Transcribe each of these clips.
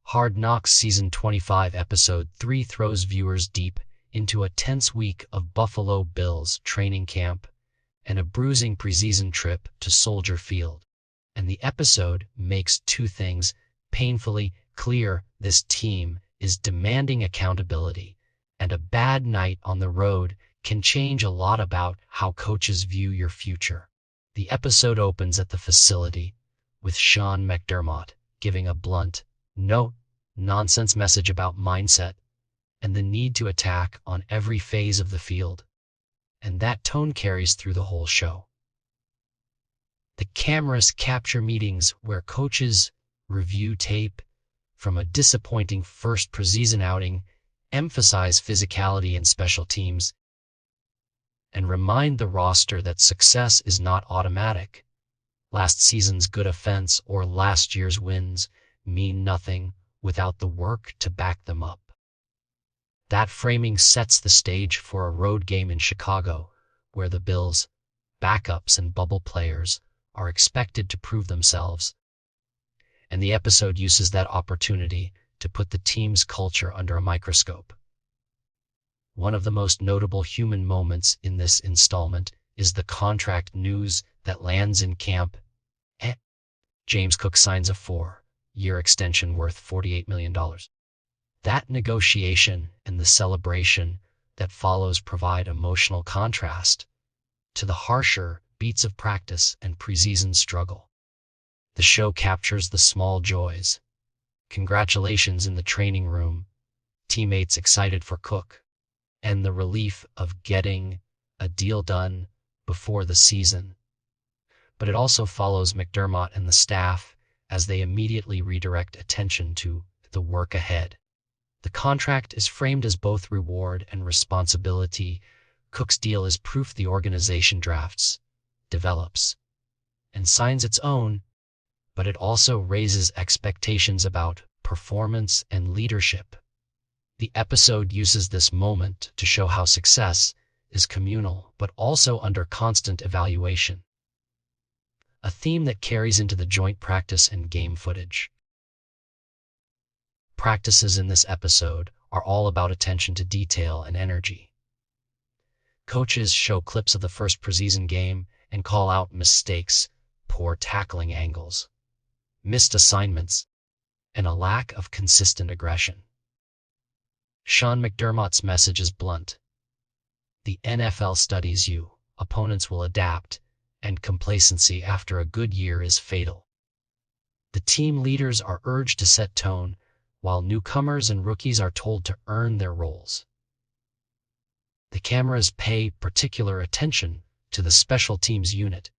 Hard Knocks Season 25 Episode 3 throws viewers deep into a tense week of Buffalo Bills training camp and a bruising preseason trip to Soldier Field. And the episode makes two things painfully clear: this team is demanding accountability, and a bad night on the road can change a lot about how coaches view your future. The episode opens at the facility with Sean McDermott giving a blunt, no-nonsense message about mindset and the need to attack on every phase of the field. And that tone carries through the whole show. The cameras capture meetings where coaches review tape from a disappointing first preseason outing, emphasize physicality and special teams, and remind the roster that success is not automatic. Last season's good offense or last year's wins mean nothing without the work to back them up. That framing sets the stage for a road game in Chicago, where the Bills' backups and bubble players are expected to prove themselves. And the episode uses that opportunity to put the team's culture under a microscope. One of the most notable human moments in this installment is the contract news that lands in camp. James Cook signs a 4-year extension worth $48 million. That negotiation and the celebration that follows provide emotional contrast to the harsher beats of practice and preseason struggle. The show captures the small joys. Congratulations in the training room, teammates excited for Cook, and the relief of getting a deal done before the season. But it also follows McDermott and the staff as they immediately redirect attention to the work ahead. The contract is framed as both reward and responsibility. Cook's deal is proof the organization drafts, develops, and signs its own, but it also raises expectations about performance and leadership. The episode uses this moment to show how success is communal, but also under constant evaluation. A theme that carries into the joint practice and game footage. Practices in this episode are all about attention to detail and energy. Coaches show clips of the first preseason game and call out mistakes, poor tackling angles, missed assignments, and a lack of consistent aggression. Sean McDermott's message is blunt. The NFL studies you, opponents will adapt, and complacency after a good year is fatal. The team leaders are urged to set tone, while newcomers and rookies are told to earn their roles. The cameras pay particular attention to the special teams unit.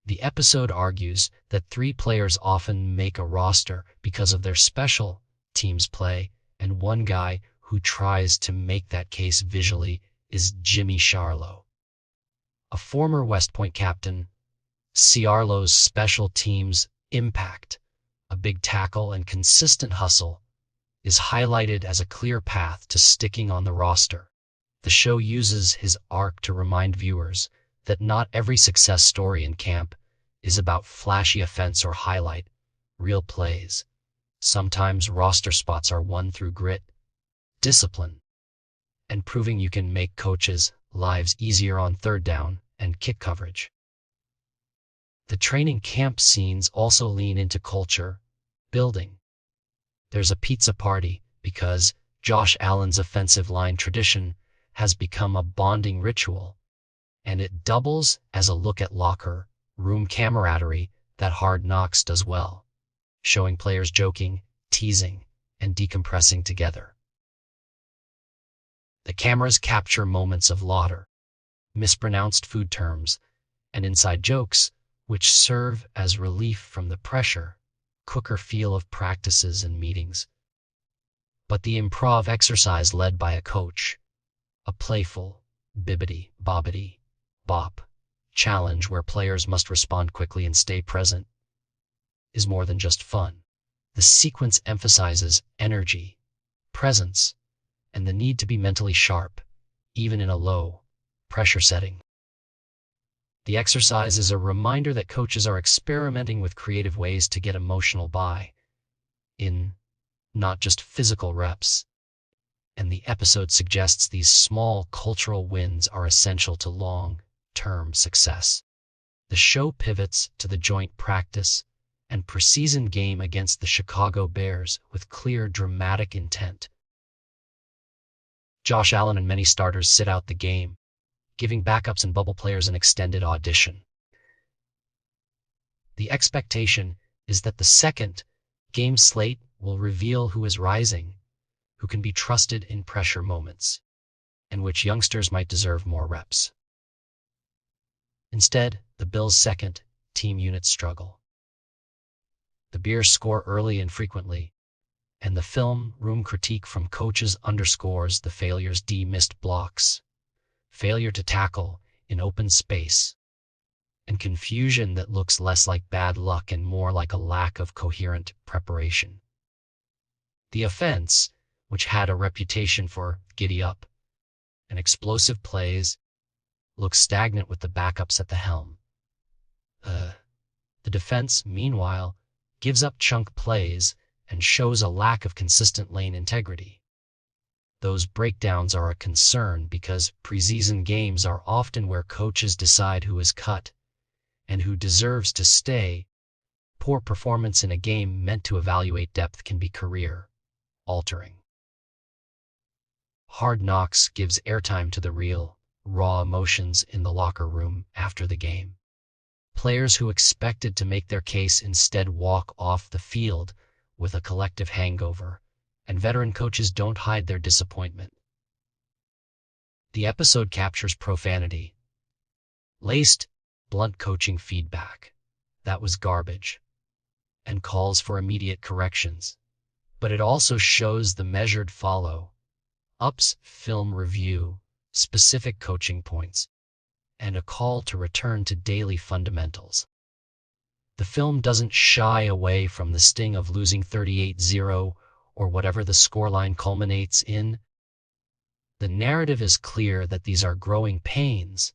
The episode argues that 3 players often make a roster because of their special teams play, and one guy who tries to make that case visually is Jimmy Ciarlo. A former West Point captain, Ciarlo's special teams impact, a big tackle and consistent hustle, is highlighted as a clear path to sticking on the roster. The show uses his arc to remind viewers that not every success story in camp is about flashy offense or highlight real plays. Sometimes roster spots are won through grit, discipline, and proving you can make coaches' lives easier on third down and kick coverage. The training camp scenes also lean into culture building. There's a pizza party because Josh Allen's offensive line tradition has become a bonding ritual, and it doubles as a look at locker room camaraderie that Hard Knocks does well, showing players joking, teasing, and decompressing together. The cameras capture moments of laughter, mispronounced food terms, and inside jokes, which serve as relief from the pressure cooker feel of practices and meetings. But the improv exercise led by a coach, a playful, bibbity-bobbity-bop challenge where players must respond quickly and stay present, is more than just fun. The sequence emphasizes energy, presence, and the need to be mentally sharp, even in a low-pressure setting. The exercise is a reminder that coaches are experimenting with creative ways to get emotional buy-in not just physical reps. And the episode suggests these small cultural wins are essential to long-term success. The show pivots to the joint practice and preseason game against the Chicago Bears with clear dramatic intent. Josh Allen and many starters sit out the game, giving backups and bubble players an extended audition. The expectation is that the second game slate will reveal who is rising, who can be trusted in pressure moments, and which youngsters might deserve more reps. Instead, the Bills' second team units struggle. The Bears score early and frequently, and the film room critique from coaches underscores the failures: missed blocks, failure to tackle in open space, and confusion that looks less like bad luck and more like a lack of coherent preparation. The offense, which had a reputation for giddy-up and explosive plays, looks stagnant with the backups at the helm. The defense, meanwhile, gives up chunk plays and shows a lack of consistent lane integrity. Those breakdowns are a concern because preseason games are often where coaches decide who is cut and who deserves to stay. Poor performance in a game meant to evaluate depth can be career-altering. Hard Knocks gives airtime to the real, raw emotions in the locker room after the game. Players who expected to make their case instead walk off the field with a collective hangover, and veteran coaches don't hide their disappointment. The episode captures profanity, laced blunt coaching feedback that was garbage, and calls for immediate corrections. But it also shows the measured follow-ups, film review, specific coaching points, and a call to return to daily fundamentals. The film doesn't shy away from the sting of losing 38-0 or whatever the scoreline culminates in. The narrative is clear that these are growing pains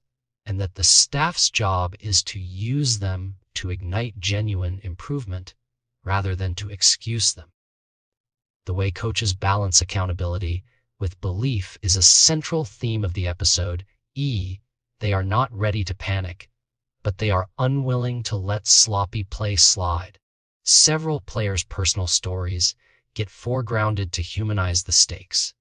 and that the staff's job is to use them to ignite genuine improvement rather than to excuse them. The way coaches balance accountability with belief is a central theme of the episode. They are not ready to panic, but they are unwilling to let sloppy play slide. Several players' personal stories get foregrounded to humanize the stakes.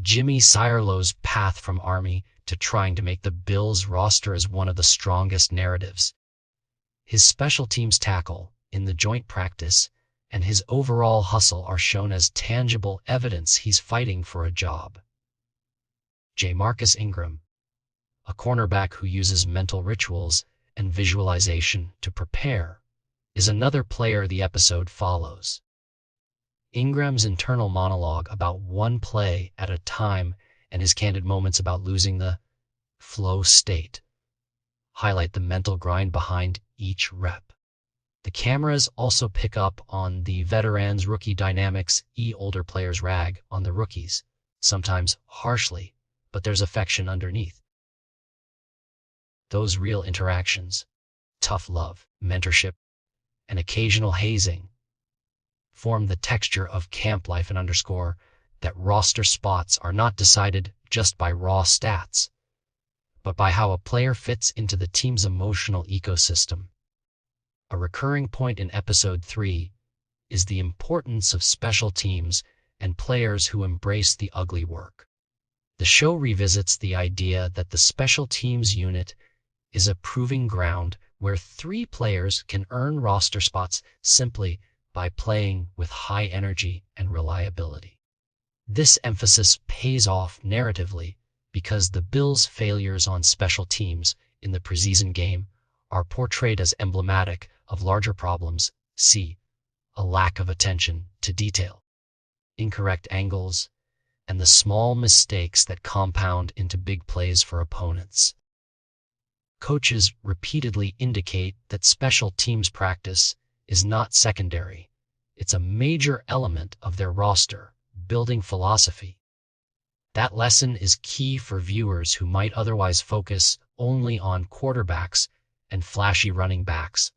Jimmy Ciarlo's path from Army to trying to make the Bills roster is one of the strongest narratives. His special teams tackle in the joint practice and his overall hustle are shown as tangible evidence he's fighting for a job. Marcus Ingram, a cornerback who uses mental rituals and visualization to prepare, is another player the episode follows. Ingram's internal monologue about one play at a time and his candid moments about losing the flow state highlight the mental grind behind each rep. The cameras also pick up on the veterans-rookie dynamics. Older players rag on the rookies, sometimes harshly, but there's affection underneath. Those real interactions, tough love, mentorship, and occasional hazing form the texture of camp life and underscore that roster spots are not decided just by raw stats, but by how a player fits into the team's emotional ecosystem. A recurring point in Episode 3 is the importance of special teams and players who embrace the ugly work. The show revisits the idea that the special teams unit is a proving ground where 3 players can earn roster spots simply by playing with high energy and reliability. This emphasis pays off narratively because the Bills' failures on special teams in the preseason game are portrayed as emblematic of larger problems. A lack of attention to detail, incorrect angles, and the small mistakes that compound into big plays for opponents. Coaches repeatedly indicate that special teams practice is not secondary. It's a major element of their roster building philosophy. That lesson is key for viewers who might otherwise focus only on quarterbacks and flashy running backs.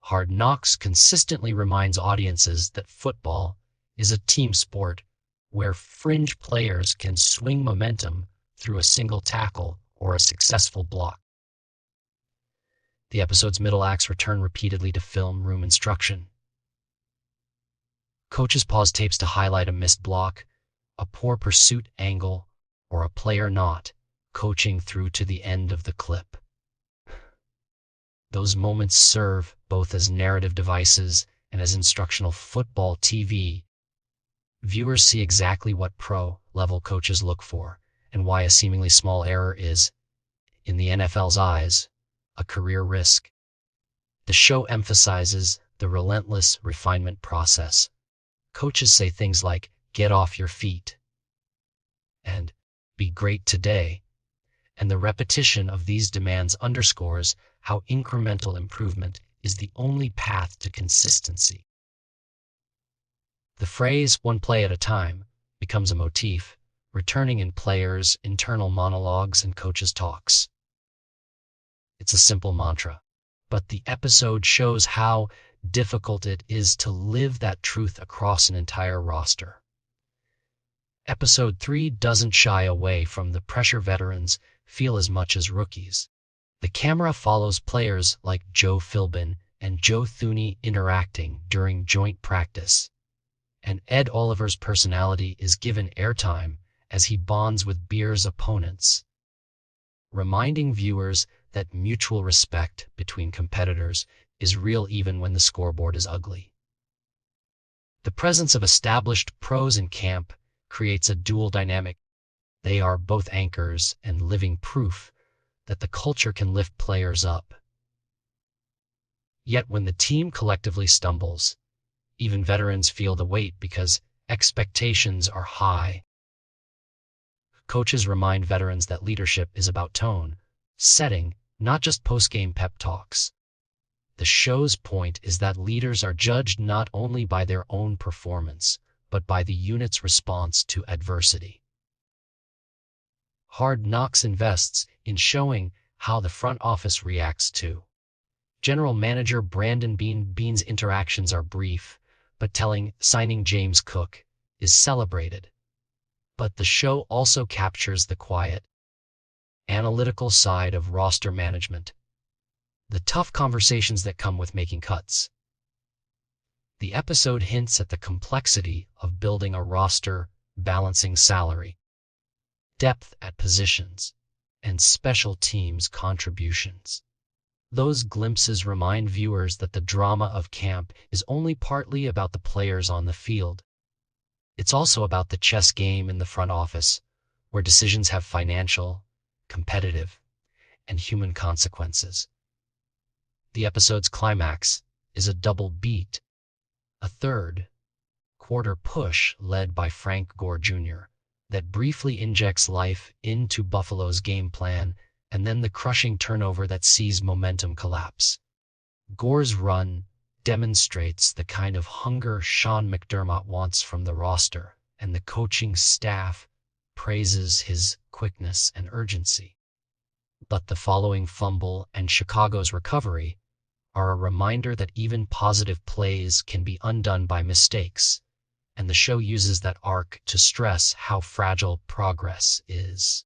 Hard Knocks consistently reminds audiences that football is a team sport where fringe players can swing momentum through a single tackle or a successful block. The episode's middle acts return repeatedly to film room instruction. Coaches pause tapes to highlight a missed block, a poor pursuit angle, or a player not coaching through to the end of the clip. Those moments serve both as narrative devices and as instructional football TV. Viewers see exactly what pro-level coaches look for and why a seemingly small error is, in the NFL's eyes, a career risk. The show emphasizes the relentless refinement process. Coaches say things like, "Get off your feet," and "Be great today," and the repetition of these demands underscores how incremental improvement is the only path to consistency. The phrase "one play at a time" becomes a motif, returning in players' internal monologues and coaches' talks. It's a simple mantra, but the episode shows how difficult it is to live that truth across an entire roster. Episode 3 doesn't shy away from the pressure veterans feel as much as rookies. The camera follows players like Joe Philbin and Joe Thuney interacting during joint practice, and Ed Oliver's personality is given airtime as he bonds with Beer's opponents, reminding viewers that mutual respect between competitors is real even when the scoreboard is ugly. The presence of established pros in camp creates a dual dynamic. They are both anchors and living proof that the culture can lift players up. Yet when the team collectively stumbles, even veterans feel the weight because expectations are high. Coaches remind veterans that leadership is about tone, setting, not just post-game pep talks. The show's point is that leaders are judged not only by their own performance, but by the unit's response to adversity. Hard Knocks invests in showing how the front office reacts to. General Manager Brandon Beane's interactions are brief, but telling. Signing James Cook is celebrated. But the show also captures the quiet, analytical side of roster management, the tough conversations that come with making cuts. The episode hints at the complexity of building a roster, balancing salary, depth at positions, and special teams contributions. Those glimpses remind viewers that the drama of camp is only partly about the players on the field. It's also about the chess game in the front office, where decisions have financial, competitive, and human consequences. The episode's climax is a double beat, a third quarter push led by Frank Gore Jr. that briefly injects life into Buffalo's game plan, and then the crushing turnover that sees momentum collapse. Gore's run demonstrates the kind of hunger Sean McDermott wants from the roster, and the coaching staff praises his quickness and urgency. But the following fumble and Chicago's recovery are a reminder that even positive plays can be undone by mistakes, and the show uses that arc to stress how fragile progress is.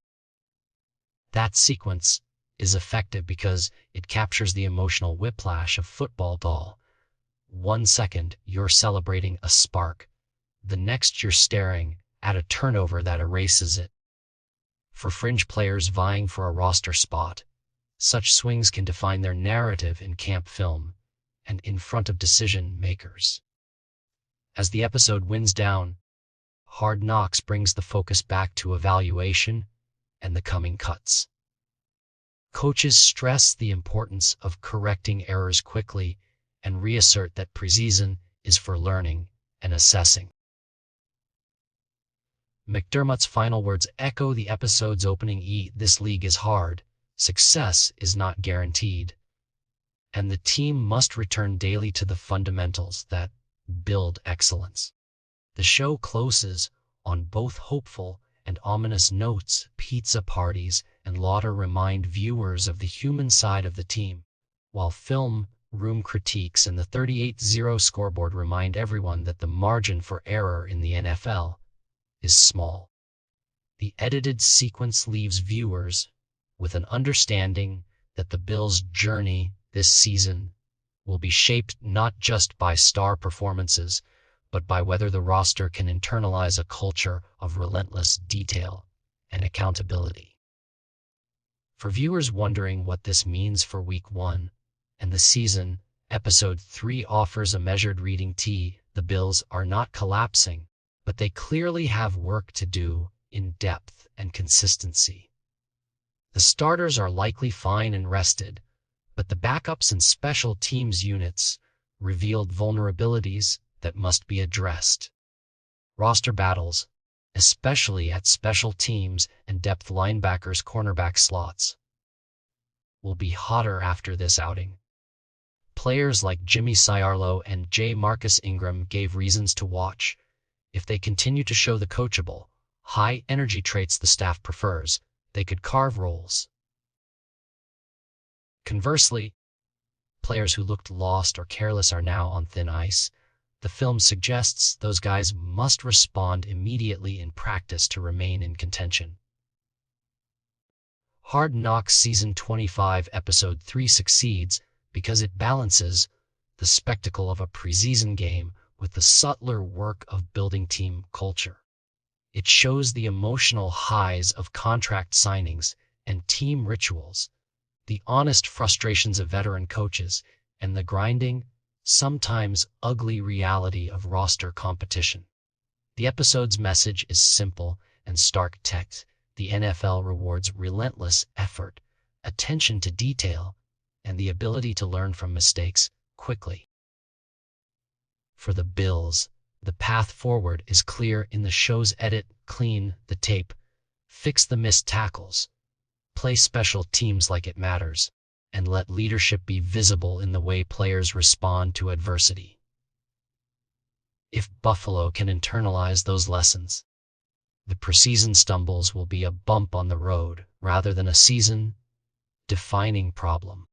That sequence is effective because it captures the emotional whiplash of football. 1 second, you're celebrating a spark. The next, you're staring at a turnover that erases it. For fringe players vying for a roster spot, such swings can define their narrative in camp film and in front of decision makers. As the episode winds down, Hard Knocks brings the focus back to evaluation and the coming cuts. Coaches stress the importance of correcting errors quickly and reassert that preseason is for learning and assessing. McDermott's final words echo the episode's opening: "This league is hard. Success is not guaranteed, and the team must return daily to the fundamentals that build excellence." The show closes on both hopeful and ominous notes. Pizza parties and laughter remind viewers of the human side of the team, while film room critiques and the 38-0 scoreboard remind everyone that the margin for error in the NFL is small. The edited sequence leaves viewers with an understanding that the Bills' journey this season will be shaped not just by star performances, but by whether the roster can internalize a culture of relentless detail and accountability. For viewers wondering what this means for Week 1 and the season, Episode 3 offers a measured reading. The Bills are not collapsing, but they clearly have work to do in depth and consistency. The starters are likely fine and rested, but the backups and special teams units revealed vulnerabilities that must be addressed. Roster battles, especially at special teams and depth linebackers cornerback slots, will be hotter after this outing. Players like Jimmy Ciarlo and J. Marcus Ingram gave reasons to watch. If they continue to show the coachable, high-energy traits the staff prefers, they could carve roles. Conversely, players who looked lost or careless are now on thin ice. The film suggests those guys must respond immediately in practice to remain in contention. Hard Knocks Season 25 Episode 3 succeeds because it balances the spectacle of a preseason game with the subtler work of building team culture. It shows the emotional highs of contract signings and team rituals, the honest frustrations of veteran coaches, and the grinding, sometimes ugly reality of roster competition. The episode's message is simple and stark text. The NFL rewards relentless effort, attention to detail, and the ability to learn from mistakes quickly. For the Bills, the path forward is clear in the show's edit: clean the tape, fix the missed tackles, play special teams like it matters, and let leadership be visible in the way players respond to adversity. If Buffalo can internalize those lessons, the preseason stumbles will be a bump on the road rather than a season-defining problem.